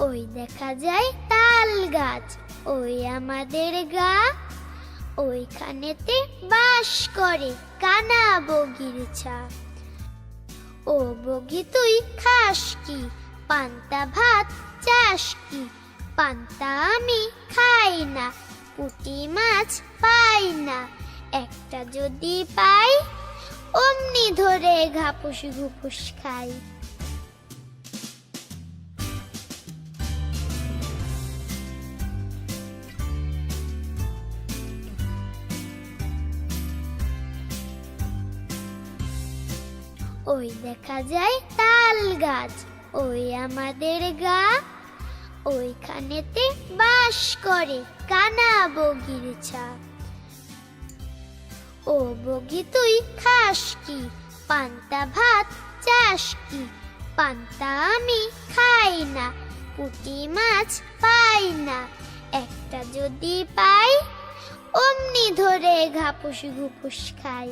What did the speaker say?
ওই দেখা যায় তাল গাছ, ওই আমাদের গা, ওইখানেতে বাস করে কানা বগির ছা। ও বগি তুই খাস কি, পান্তা ভাত চাস কি? পান্তা আমি খাই না, পুঁটি মাছ পাই না, একটা যদি পাই অমনি ধরে ঘাপুস ঘুপুস খাই। ওই দেখা যায় তাল গাছ, ওই আমাদের গা, ওইখানেতে বাস করে কানা বগির ছা। ও বগি তুই খাস কি, পান্তা ভাত চাস কি? পান্তা আমি খাই না, পুঁটি মাছ পাই না, একটা যদি পাই অমনি ধরে ঘাপুস ঘুপুস খাই।